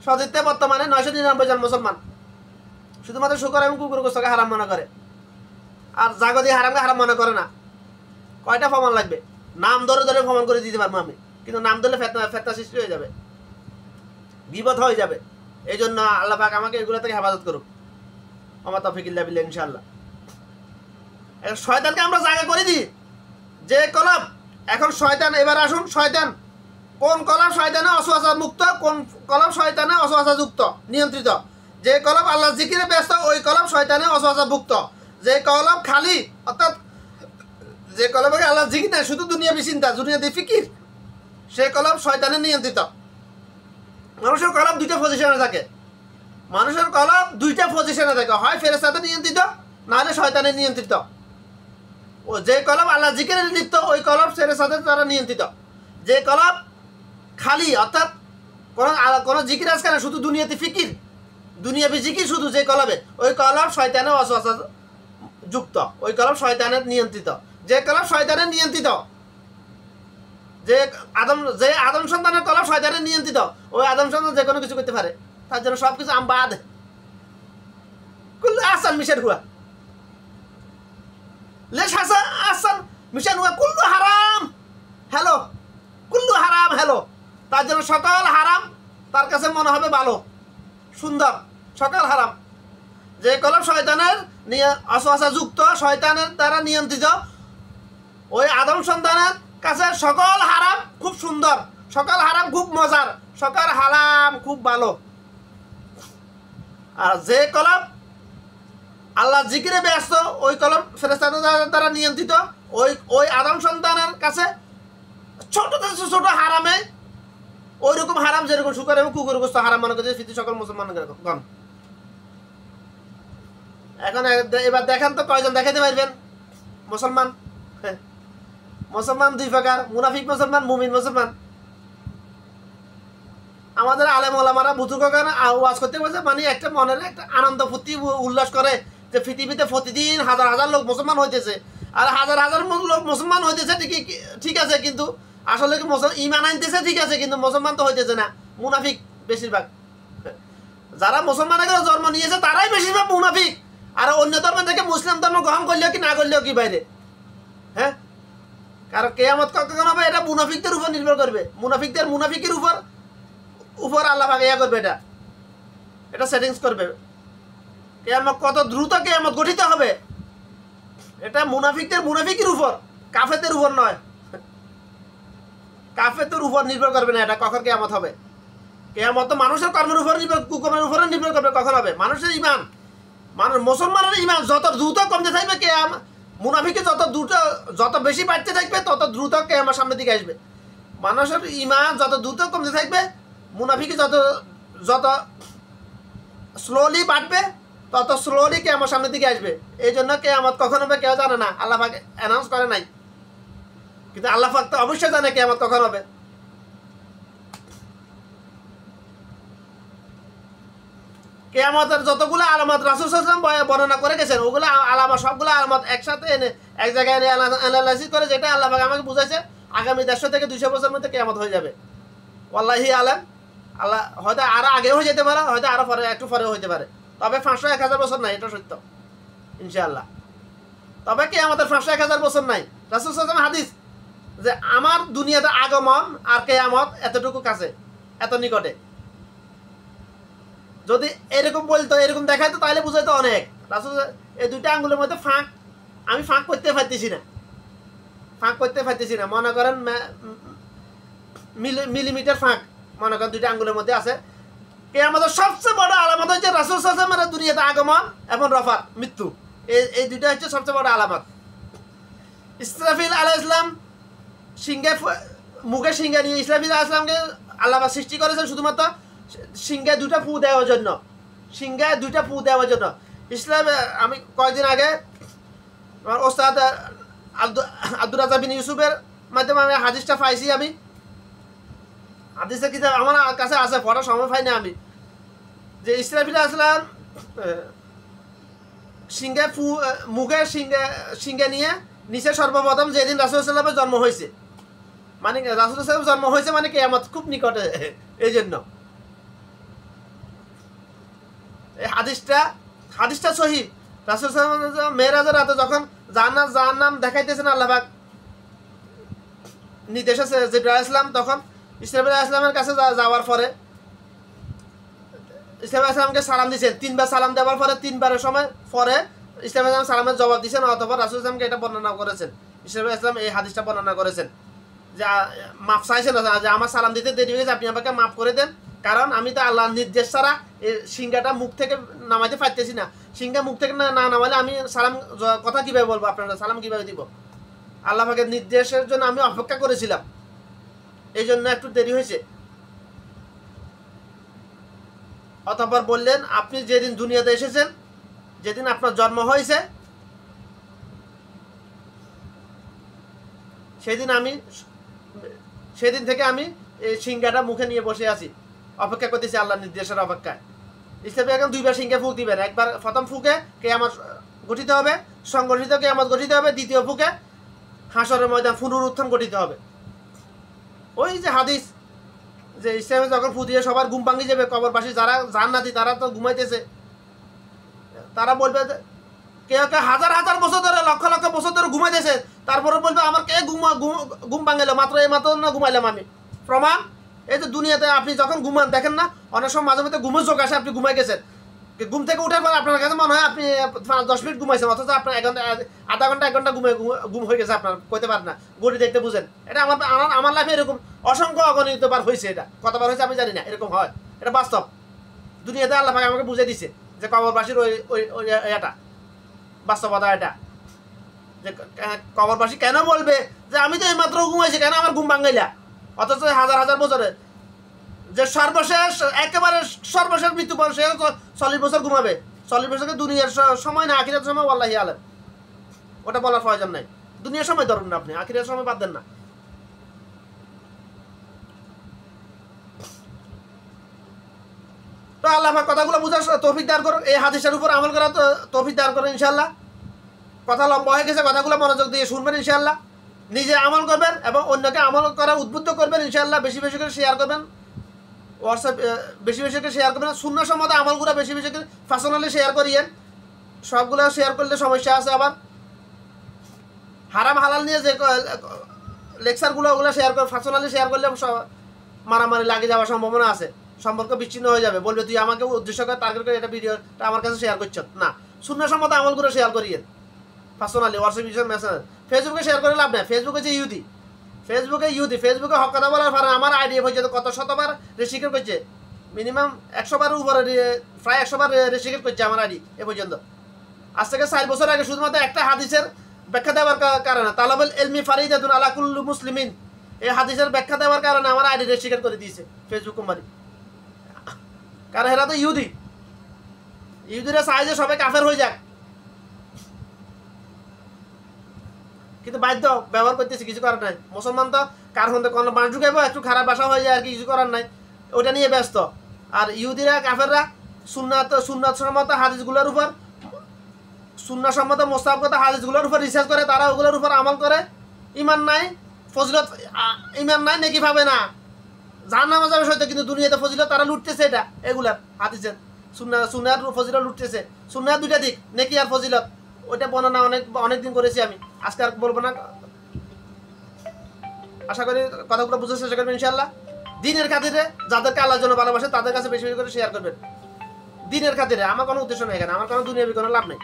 সতীর্থে বর্তমানে 999 জন মুসলমান শুধুমাত্র শুকর এবং কুকুর গোস্তকে হারাম মনে করে, আর জাগতি হারামকে হারাম মনে করে না। কয়টা প্রমাণ লাগবে? নাম ধরে ধরে প্রমাণ করে দিতে পারবো আমি, কিন্তু নাম ধরলে ফেতনা সৃষ্টি হয়ে যাবে, বিপদ হয়ে যাবে। এই জন্য আল্লাহ পাক আমাকে এগুলো থেকে হেফাজত করুক। আমার তৌফিক ইল্লা বিল্লাহ ইনশাআল্লাহ। শয়তানকে আমরা জায়গা করে দিই যে কলব। এখন শয়তান, এবার আসুন শয়তান কোন কলব শয়তানে অসওয়াসা মুক্ত, কোন কলব শয়তানে অসওয়াসা যুক্ত নিয়ন্ত্রিত। যে কলব আল্লাহ জিকিরে ব্যস্ত ওই কলব শয়তানে অসওয়াসা মুক্ত। যে কলব খালি, অর্থাৎ যে কলবকে আল্লাহ জিকির না শুধু দুনিয়াবি চিন্তা দুনিয়াবি ফিকির, সেই কলব শয়তানে নিয়ন্ত্রিত। মানুষের কলব দুইটা পজিশনে থাকে, মানুষের কলব দুইটা পজিশনে থাকে, হয় ফেরেশতাতে নিয়ন্ত্রিত না হলে শয়তানে নিয়ন্ত্রিত। ও যে কলব আল্লাহ জিকিরে লিপ্ত ওই কলব ফেরেশতাদের দ্বারা নিয়ন্ত্রিত। যে কলব খালি, অর্থাৎ কোনো জিকির আজকে না শুধু দুনিয়াতে ফিকির দুনিয়াবি জিকির শুধু, যে কলবে ওই কলব শয়তানে ওয়াসওয়াসা যুক্ত, ওই কলব শয়তানের নিয়ন্ত্রিত। যে কলব শয়তানের নিয়ন্ত্রিত, যে আদম সন্তানের কলব শয়তানের নিয়ন্ত্রিত, ওই আদম সন্তান যে কোনো কিছু করতে পারে, তার জন্য সব কিছু আমবাদ কুল্লু আহসান মিশন হুয়া লেশ হাসান আহসান মিশন হুয়া কুল্লু হারাম হ্যালো, কুল্লু হারাম হ্যালো। তার জন্য সকল হারাম তার কাছে মনে হবে ভালো সুন্দর, সকল হারাম। যে কলব শয়তানের অসওয়াসা যুক্ত, শয়তানের দ্বারা নিয়ন্ত্রিত, ওই আদম সন্তানের কাছে সকল হারাম খুব সুন্দর, সকল হারাম খুব মজার, সকল হারাম খুব ভালো। আর যে কলব আল্লাহ জিকিরে ব্যস্ত ওই কলব ফেরেশতাদের দ্বারা নিয়ন্ত্রিত, ওই আদম সন্তানের কাছে ছোট ছোট হারামে ওই রকম হারাম যেরকম শুকর এবং কুকুর গোস্ত হারাম মনে করছে ফিতি সকল মুসলমানগণ। এখন এবার দেখেন তো কয়জন দেখাতে পারবেন মুসলমান? মুসলমান দুই প্রকার, মুনাফিক মুসলমান, মুমিন মুসলমান। আমাদের আলেম ওলামারা বুজুর্গগণ ওয়াজ করতে বলছে, মানে একটা মনের একটা আনন্দ ফুর্তি উল্লাস করে যে পৃথিবীতে প্রতিদিন হাজার হাজার লোক মুসলমান হইতেছে, আর হাজার হাজার লোক মুসলমান হইতেছে ঠিক আছে, কিন্তু আসলে ঈমান আনতেছে ঠিক আছে, কিন্তু মুসলমান তো হইতেছে না, মুনাফিক বেশিরভাগ। যারা মুসলমানের জন্ম নিয়েছে তারাই বেশিরভাগ মুনাফিক, আর অন্য ধর্ম থেকে মুসলিম ধর্ম গ্রহণ করলেও কি না করলেও কি বাইরে। হ্যাঁ, কারণ কিয়ামত কখন হবে এটা মুনাফিকদের উপর নির্ভর করবে, মুনাফিকের উপর আল্লাহ পাক ইয়া করবে, এটা সেটিংস করবে। কিয়ামত কত দ্রুত কিয়ামত গঠিত হবে এটা মুনাফিকের উপর, কাফেরদের উপর নয়। কাফেরদের উপর নির্ভর করবে না এটা কখন কিয়ামত হবে। কিয়ামত তো মানুষের কর্মের উপর কুকর্মের উপরে নির্ভর করবে কখন হবে। মানুষের ঈমান, মুসলমানের ঈমান যত দ্রুত কমতে থাকবে, মুনাফিকে যত বেশি বাড়তে থাকবে তত দ্রুত কিয়ামত সামনের দিকে আসবে। মানুষের ঈমান যত দ্রুত কমতে থাকবে, মুনাফিকে যত স্লোলি বাড়বে তত স্লোলি কিয়ামত সামনের দিকে আসবে। এই জন্য কিয়ামত কখন হবে কেউ জানে না, আল্লাহ পাক অ্যানাউন্স করে নাই, কিন্তু আল্লাহ পাক তো অবশ্যই জানে কিয়ামত কখন হবে। কিয়ামতের যতগুলো আলামত রাসূল সাল্লাল্লাহু আলাইহি ওয়াসাল্লাম বর্ণনা করে গেছেন, ওগুলো আলামত সবগুলো আলামত একসাথে এনে এক জায়গায় এনে অ্যানালাইসিস করে, যেটা আল্লাহ পাক আমাকে বুঝাইছে আগামী 150 থেকে 200 বছরের মধ্যে কিয়ামত হয়ে যাবে। ওয়াল্লাহি আলাম, আল্লাহ হয়তো আরো আগেও হয়ে যেতে পারে, হয়তো আরো পরে একটু পরেও হইতে পারে, তবে 500-1000 বছর নাই, এটা সত্য ইনশাআল্লাহ। তবে কিয়ামতের 500-1000 বছর নাই। রাসূল সাল্লাল্লাহু আলাইহি ওয়াসাল্লাম হাদিস যে আমার দুনিয়াতে আগমন আর কিয়ামত এতটুকু কাছে, এত নিকটে। যদি এরকম বলতো, এরকম দেখাইতো, তাহলে বুঝাইতো অনেক। রাসূল এই দুইটা আঙ্গুলের মধ্যে আমি ফাঁক করতে পারতেছি না, মনে করেন মিলিমিটার ফাঁক মনে করেন দুইটা আঙ্গুলের মধ্যে আছে। কিয়ামতের সবচেয়ে বড় আলামত হচ্ছে রাসূল সাল্লাল্লাহু আলাইহি ওয়াসাল্লামের দুনিয়াতে আগমন এবং রফাত মৃত্যু, এই দুইটা হচ্ছে সবচেয়ে বড় আলামত। ইসরাফিল আলাইহিস সালাম মুখে সিংহা নিয়ে, ইসরাফিল আলাইহিস সালামকে আল্লাহ সৃষ্টি করেছেন শুধুমাত্র সিংহায় দুটা ফু দেওয়ার জন্য। ইসলাম আমি কয়েকদিন আগে আমার ওস্তাদ আব্দুর রাজ্জাক বিন ইউসুফের মাধ্যমে আমি হাদিসটা পাইছি। আমি হাদিসটা কি আমার কাছে আছে, পড়ার সময় পাই না আমি, যে ইসরাফিল আলাইহিস সালাম মুখে সিংহা নিয়ে নিচে সর্বপ্রথম যেদিন রাসূল সাল্লাল্লাহু আলাইহি ওয়াসাল্লামের জন্ম হয়েছে, মানে রাসূল সাল্লাল্লাহু আলাইহি ওয়াসাল্লাম জন্ম হয়েছে মানে কিয়ামত খুব নিকটে। এই জন্য এই হাদিসটা সহি। রাসূল সাল্লাল্লাহু আলাইহি ওয়াসাল্লাম মেরাজের রাতে যখন জাহান্নাম দেখাইতেছেন আল্লাহ পাক নির্দেশ আছে জিবরাইল আলাইহিস সালাম, তখন ইসরাফিল আলাইহিস সালামের কাছে যাওয়ার পরে ইসরাফিল আলাইহিস সালামকে সালাম দিয়েছেন। 3বার সালাম দেওয়ার পরে 3বারের সময় পরে ইসরাফিল আলাইহিস সালাম সালামের জবাব দিয়েছেন, অতঃপর রাসূল সাল্লাল্লাহু আলাইহি ওয়াসাল্লামকে এটা বর্ণনা করেছেন। ইসরাফিল আলাইহিস সালাম এই হাদিসটা বর্ণনা করেছেন যে মাফ চাইছেন যে আমার সালাম দিতে দেরি হয়ে গেছে, আপনি আমাকে মাফ করে দেন, কারণ আমি তো আল্লাহর নির্দেশ ছাড়া এই সিংহাটা মুখ থেকে নামাইতে পারতেছি না। সিংহা মুখ থেকে না নামাইলে আমি সালাম কথা কিভাবে বলবো, আপনারা সালাম কিভাবে দিব? আল্লাহ পাকের নির্দেশের জন্য আমি অপেক্ষা করেছিলাম, এই জন্য একটু দেরি হয়েছে। অতঃপর বললেন, আপনি যেদিন দুনিয়াতে এসেছেন, যেদিন আপনার জন্ম হয়েছে, সেদিন থেকে আমি এই সিংহাটা মুখে নিয়ে বসে আছি, অপেক্ষা করতেছি আল্লাহর নির্দেশের অপেক্ষায়। ইসলামে এখন 2বার সিংহে ফুঁক দিবেন। একবার প্রথম ফুঁকে কিয়ামত গঠিত হবে, সংগঠিত কিয়ামত গঠিত হবে। দ্বিতীয় ফুঁকে হাসরের ময়দান পুনরুত্থান গঠিত হবে। ওই যে হাদিস যে ইসলামে যখন ফু দিয়ে সবার ঘুম ভাঙিয়ে যাবে, কবরবাসী যারা জান্নাতি তারা তো ঘুমাইতেছে, তারা বলবে কেউ হাজার হাজার বছর ধরে লক্ষ লক্ষ বছর ধরে ঘুমাইতেছে, তারপরে বলবে আমার কে ঘুম ভাঙাইলো, এই মাত্র না ঘুমাইলাম আমি। প্রমাণ এই যে দুনিয়াতে আপনি যখন ঘুমান দেখেন না, অনেক সময় মাঝে মধ্যে ঘুমের চোখ আসে, আপনি ঘুমাই গেছেন, ঘুম থেকে উঠার পর আপনার কাছে মনে হয় আপনি 5-10 মিনিট ঘুমাইছেন, অথচ আপনার 1 ঘন্টা আধা ঘন্টা 1 ঘন্টা ঘুম হয়ে গেছে আপনার, কইতে পারেন না, গড়ি দেখতে বুঝেন। এটা আমার লাইফে এরকম অসংখ্য অগণিত বার হয়েছে। এটা কতবার হয়েছে আমি জানি না, এরকম হয়, এটা বাস্তব। দুনিয়াতে আল্লাহ পাক আমাকে বুঝিয়ে দিছে যে কবরবাসীর ওই এটা বাস্তবতা, এটা যে কবরবাসী কেন বলবে যে আমি তো এইমাত্র ঘুমাইছি, কেন আমার ঘুম ভাঙাইলা, অথচ হাজার হাজার বছরে যে সর্বশেষ একেবারে সর্বশেষ মৃত্যু পর সে 40 বছর ঘুমাবে। 40 বছরকে দুনিয়ার সময় না, আখিরাতের সময়, ওয়াল্লাহি আলেম, ওটা বলার প্রয়োজন নাই। দুনিয়ার সময় ধরুন না, আপনি আখিরাতের সময় বাদ দেন না। তো আল্লাহ পাক কথাগুলো বুঝার তৌফিক দান করুন, এই হাদিসের উপর আমল করার তৌফিক দান করুন ইনশাআল্লাহ। কথা লম্বা হয়ে গেছে, কথাগুলো মনোযোগ দিয়ে শুনবেন ইনশাআল্লাহ, নিজে আমল করবেন এবং অন্যকে আমল করা উদ্বুদ্ধ করবেন ইনশাআল্লাহ। বেশি বেশি করে শেয়ার করবেন, হোয়াটসঅ্যাপ বেশি বেশি করে শেয়ার করবেন, সুন্নাহ সম্মত আমলগুলো বেশি বেশি করে পার্সোনালি শেয়ার করিয়েন। সবগুলো শেয়ার করলে সমস্যা আছে। আবার হারাম হালাল নিয়ে যে লেকচারগুলো ওগুলো শেয়ার করে পার্সোনালি শেয়ার করলে মারামারি লাগে যাওয়ার সম্ভাবনা আছে, সম্পর্ক বিচ্ছিন্ন হয়ে যাবে, বলবে তুই আমাকে উদ্দেশ্য করে টার্গেট করে এটা ভিডিওটা আমার কাছে শেয়ার করছ না। সুন্নাহ সম্মত আমলগুলো শেয়ার করিয়েন পার্সোনালি, হোয়াটসঅ্যাপ মেসেজ। ফেসবুকে শেয়ার করে লাভ নেই, ফেসবুকে যে ফেসবুকে হক কথা বলার পরে আমার আইডিয়া পর্যন্ত কত শতবার রেসিকেট করছে, মিনিমাম 100 বারের উপরে, প্রায় 100 বার রেসিকেট করছে আমার আইডি এ পর্যন্ত। আজ থেকে 4 বছর আগে শুধুমাত্র একটা হাদিসের ব্যাখ্যা দেওয়ার কারণে, তালাবুল ইলমি ফারিদাতুন আলা কুল্লি মুসলিমিন, এই হাদিসের ব্যাখ্যা দেওয়ার কারণে আমার আইডি রেসিকেট করে দিয়েছে ফেসবুক কোম্পানি। কারণ এরা তো ইহুদিরা চায় যে সবাই কাফের হয়ে যাক, কিন্তু বাধ্য ব্যবহার করতেছি, কিছু করার নাই। মুসলমান তো কার মধ্যে কোনো বাঁশ ঢুকাইবো, একটু খারাপ ভাষা হয়ে যায় আর কি, কিছু করার নাই, ওটা নিয়ে ব্যস্ত। আর ইহুদিরা কাফেররা সুন্নাত সম্মত হাদিসগুলোর উপর, সুন্নাহ সম্মত মোস্তাহাবগত হাদিসগুলোর উপর রিসার্চ করে, তারা ওগুলোর উপর আমল করে। ইমান নাই, ফজিলত, ইমান নাই, নেকি পাবে না, জাহান্নামে যাবে সত্য, কিন্তু দুনিয়াতে ফজিলত তারা লুটতেছে। এটা এগুলার হাদিসের সুন্নাহর ফজিলত লুটতেছে। সুন্নাহর 2টা দিক, নেকি আর ফজিলত, ওইটা বর্ণনা অনেকদিন করেছি আমি, আজকে আর বলবো না। আশা করি কথাগুলো বুঝতে চেষ্টা করবেন ইনশাআল্লাহ। দিনের খাতিরে যাদেরকে আল্লাহর জন্য ভালোবাসে তাদের কাছে বেশি বেশি করে শেয়ার করবেন, দিনের খাতিরে। আমার কোনো উদ্দেশ্য নেই এখানে, আমার কোনো দুনিয়াবি কোনো লাভ নেই।